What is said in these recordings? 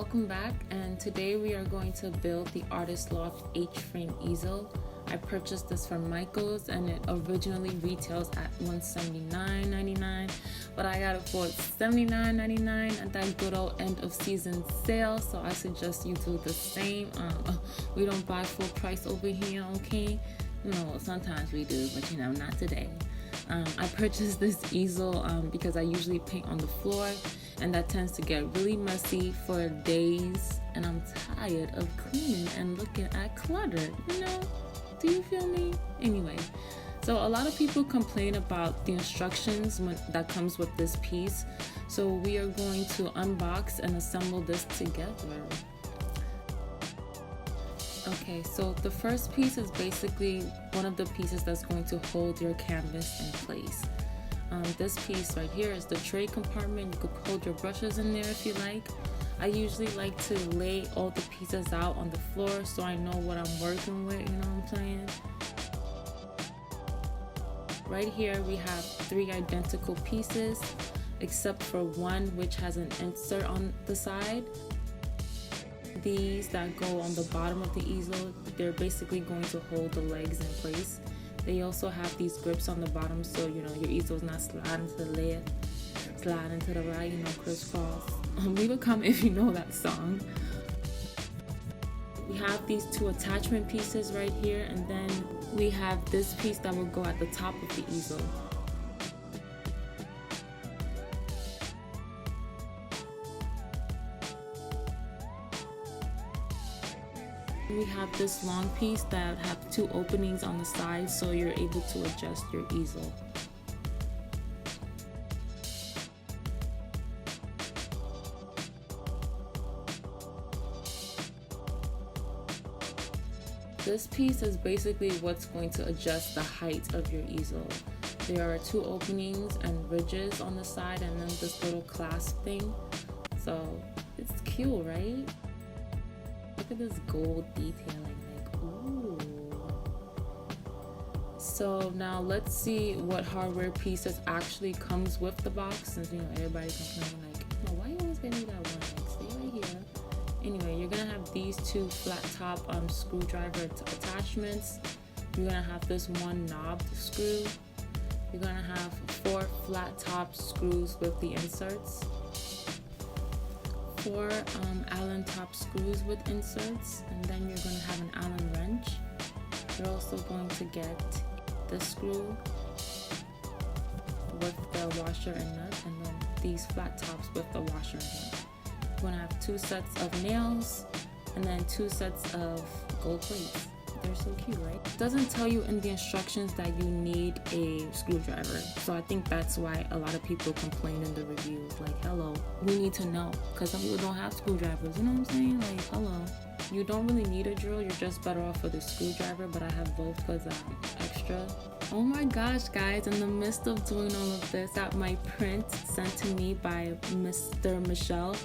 welcome back, and today we are going to build the Artist Loft H-frame easel. I purchased this from Michael's and it originally retails at $179.99, but I got it for $79.99 at that good old end of season sale, so I suggest you do the same. We don't buy full price over here, okay? No, sometimes we do, but not today. I purchased this easel because I usually paint on the floor, and that tends to get really messy for days, and I'm tired of cleaning and looking at clutter, Do you feel me? Anyway, so a lot of people complain about the instructions that comes with this piece, so we are going to unbox and assemble this together. Okay, so the first piece is basically one of the pieces that's going to hold your canvas in place. This piece right here is the tray compartment. You could hold your brushes in there if you like. I usually like to lay all the pieces out on the floor so I know what I'm working with, you know what I'm saying? Right here we have 3 identical pieces, except for one which has an insert on the side. These that go on the bottom of the easel, they're basically going to hold the legs in place. They also have these grips on the bottom, so your easel's not sliding to the left, sliding to the right, crisscross. Leave a comment if you know that song. We have these 2 attachment pieces right here, and then we have this piece that will go at the top of the easel. We have this long piece that have 2 openings on the side, so you're able to adjust your easel. This piece is basically what's going to adjust the height of your easel. There are 2 openings and ridges on the side, and then this little clasp thing. So it's cute, right? Look at this gold detailing, ooh. So now let's see what hardware pieces actually comes with the box, since everybody complaining why you always getting that one? Stay right here. Anyway, you're gonna have these 2 flat top screwdriver attachments. You're gonna have this 1 knobbed screw. You're gonna have 4 flat top screws with the inserts. 4 Allen top screws with inserts, and then you're going to have an Allen wrench. You're also going to get the screw with the washer and nut, and then these flat tops with the washer and nut. You're going to have 2 sets of nails, and then 2 sets of gold plates. They're so cute, right? It doesn't tell you in the instructions that you need a screwdriver, so I think that's why a lot of people complain in the reviews, hello, we need to know, because some people don't have screwdrivers, you know what I'm saying? Hello. You don't really need a drill, you're just better off with a screwdriver, but I have both because I'm extra. Oh my gosh, guys, in the midst of doing all of this, got my print sent to me by Mr. Michelle.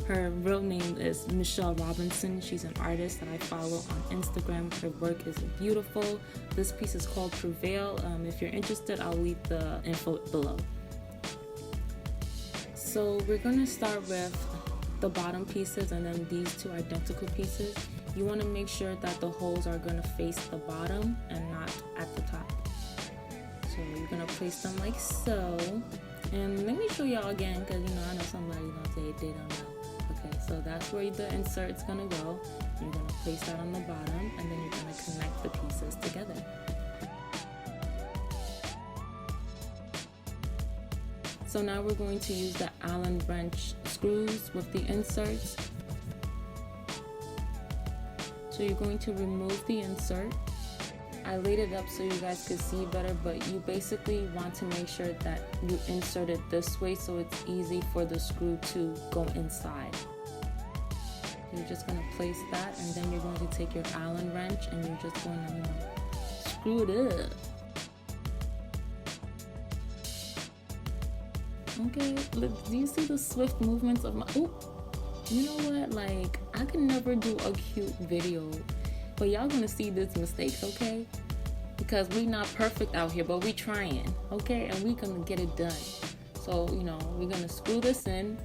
Her real name is Michelle Robinson. She's an artist that I follow on Instagram. Her work is beautiful. This piece is called Prevail. If you're interested, I'll leave the info below. So we're gonna start with the bottom pieces and then these 2 identical pieces. You wanna make sure that the holes are gonna face the bottom and not at the top. So you're gonna place them like so. And let me show y'all again, because I know somebody's gonna say they don't know. Okay, so that's where the insert's gonna go. You're gonna place that on the bottom, and then you're gonna connect the pieces together. So now we're going to use the Allen wrench screws with the inserts. So you're going to remove the insert. I laid it up so you guys could see better, but you basically want to make sure that you insert it this way so it's easy for the screw to go inside. You're just going to place that, and then you're going to take your Allen wrench and you're just going to screw it up. Okay, look, do you see the swift movements of my, you know what, I could never do a cute video, but y'all gonna see these mistakes, okay? Because we not perfect out here, but we trying, okay? And we gonna get it done. So, we're gonna screw this in.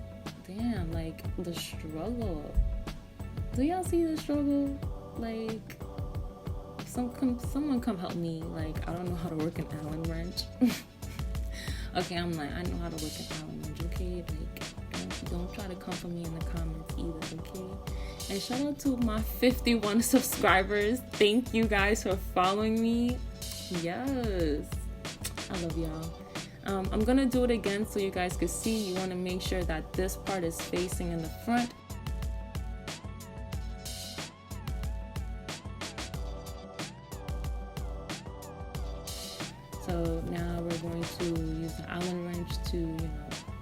Damn, the struggle. Do y'all see the struggle? Like, someone come help me. Like, I don't know how to work an Allen wrench. Okay, I'm like, I know how to work an Allen wrench, okay? Like, don't try to come for me in the comments either, okay? And shout out to my 51 subscribers. Thank you guys for following me. Yes, I love y'all. I'm gonna do it again so you guys can see. You want to make sure that this part is facing in the front. So now we're going to use the Allen wrench to,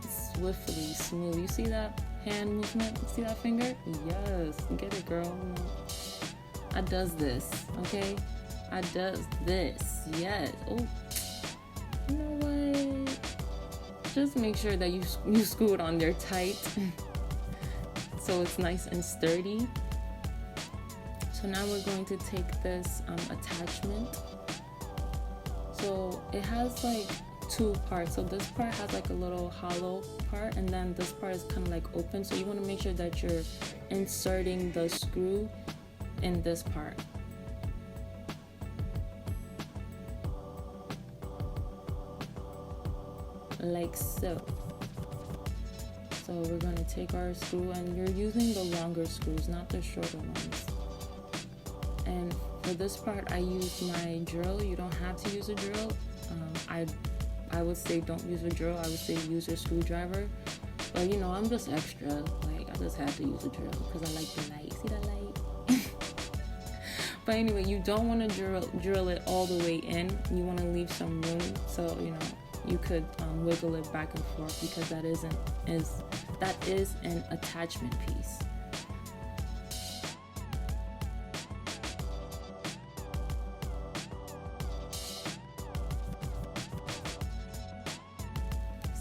swiftly smooth. You see that hand movement? You see that finger? Yes, get it, girl. I does this, okay? I does this, yes. Oh, you know what? Just make sure that you screw it on there tight, so it's nice and sturdy. So now we're going to take this attachment. So it has like two parts. So this part has like a little hollow part, and then this part is kind of like open. So you want to make sure that you're inserting the screw in this part. Like so. So we're going to take our screw, and you're using the longer screws, not the shorter ones. And for this part, I use my drill. You don't have to use a drill. I would say don't use a drill. I would say use a screwdriver. But I'm just extra. Like, I just had to use a drill because I like the light. See that light? But anyway, you don't want to drill it all the way in. You want to leave some room, so you could wiggle it back and forth, because that is an attachment piece.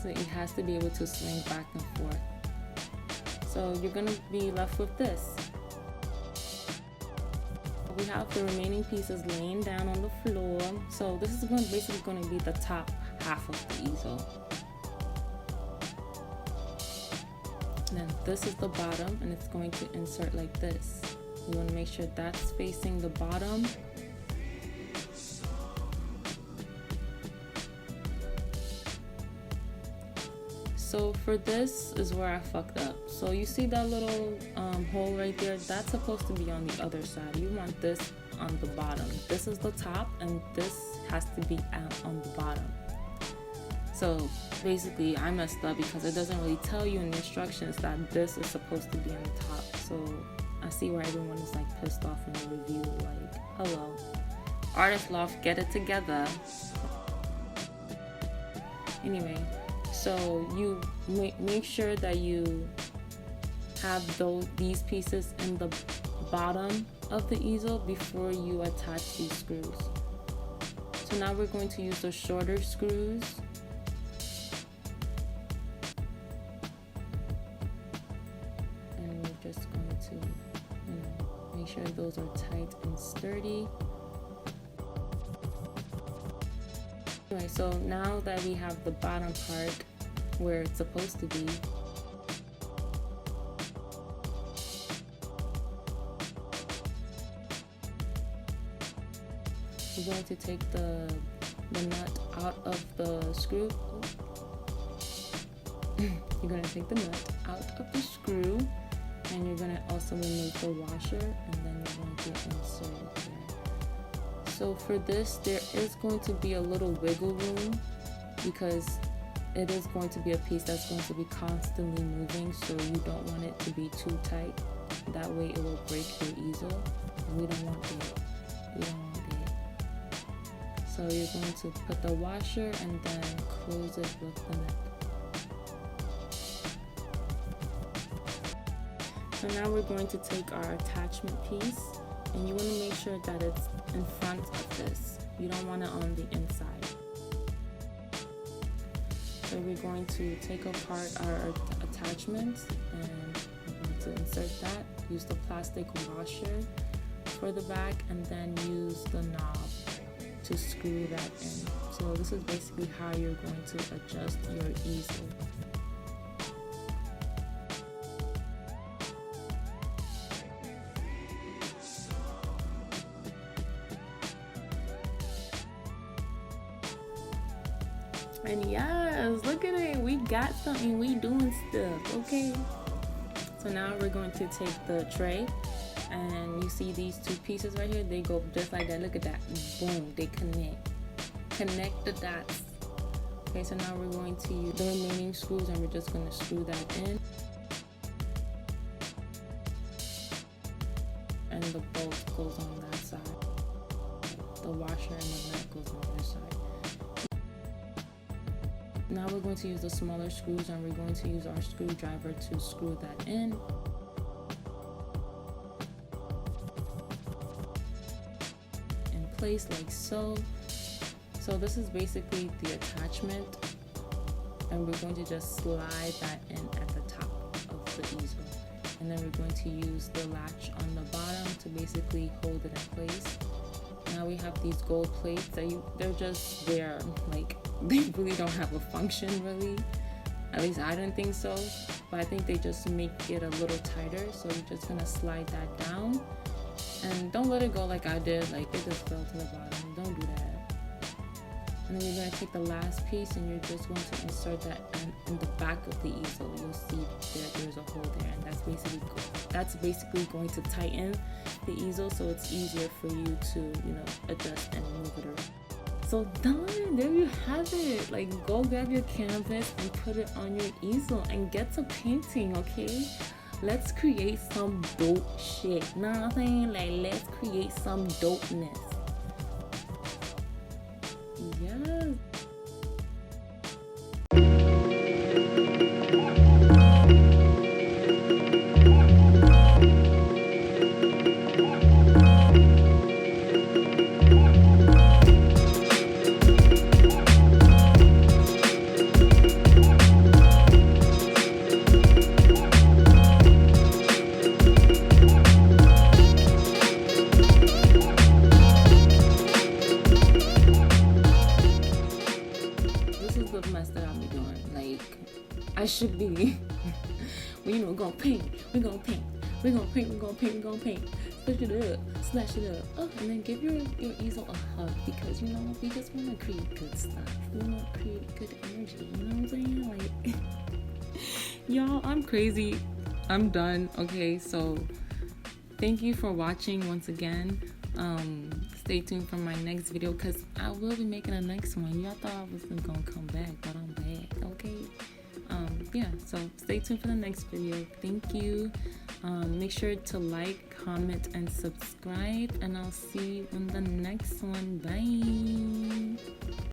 So it has to be able to swing back and forth. So you're gonna be left with this. We have the remaining pieces laying down on the floor. So this is basically going to be the top half of the easel. And then this is the bottom, and it's going to insert like this. You want to make sure that's facing the bottom. So for this is where I fucked up. So you see that little hole right there? That's supposed to be on the other side. You want this on the bottom. This is the top, and this has to be out on the bottom. So basically I messed up because it doesn't really tell you in the instructions that this is supposed to be on the top. So I see where everyone is like pissed off in the review, like, hello, Artist Loft, get it together. Anyway, so you make sure that you have these pieces in the bottom of the easel before you attach these screws. So now we're going to use the shorter screws. And we're just going to, make sure those are tight and sturdy. Anyway, so now that we have the bottom part where it's supposed to be, we're going to take the nut out of the screw. You're going to take the nut out of the screw, and you're going to also remove the washer, and then you're going to insert it there. So for this, there is going to be a little wiggle room because it is going to be a piece that's going to be constantly moving, so you don't want it to be too tight. That way it will break your easel, and we don't want that. We don't want that. So you're going to put the washer and then close it with the nut. So now we're going to take our attachment piece, and you want to make sure that it's in front of this. You don't want it on the inside. So we're going to take apart our attachments, and we're going to insert that. Use the plastic washer for the back, and then use the knob to screw that in. So this is basically how you're going to adjust your easel. And yes, look at it. We got something. We doing stuff. Okay. So now we're going to take the tray, and you see these two pieces right here. They go just like that. Look at that. Boom. They connect. Connect the dots. Okay. So now we're going to use the remaining screws, and we're just going to screw that in. And the bolt goes on that side. The washer and the nut goes on the other side. Now we're going to use the smaller screws, and we're going to use our screwdriver to screw that in. In place like so. So this is basically the attachment, and we're going to just slide that in at the top of the easel. And then we're going to use the latch on the bottom to basically hold it in place. Now we have these gold plates that they're just there, like they really don't have a function really. At least I didn't think so, but I think they just make it a little tighter. So you're just gonna slide that down, and don't let it go like I did, like it just fell to the bottom. Don't do that. And then you're gonna take the last piece, and you're just going to insert that in the back of the easel. You'll see that there's a hole there, and that's basically going to tighten the easel, so it's easier for you to, adjust and move it around. So done. There you have it. Like, go grab your canvas and put it on your easel and get to painting. Okay, let's create some dope shit. Know what I'm saying? Like, let's create some dopeness. Yes. I should be. We're gonna paint. We're gonna paint. We're gonna paint. We're gonna paint. We're gonna paint. Slash it up. Slash it up. Oh, and then give your easel a hug, because we just want to create good stuff. We want to create good energy. You know what I'm saying? Like, y'all, I'm crazy. I'm done. Okay, so thank you for watching once again. Stay tuned for my next video, because I will be making a next one. Y'all thought I wasn't gonna come back, but I'm back. Okay. Yeah, so stay tuned for the next video. Thank you. Make sure to like, comment, and subscribe, and I'll see you in the next one. Bye.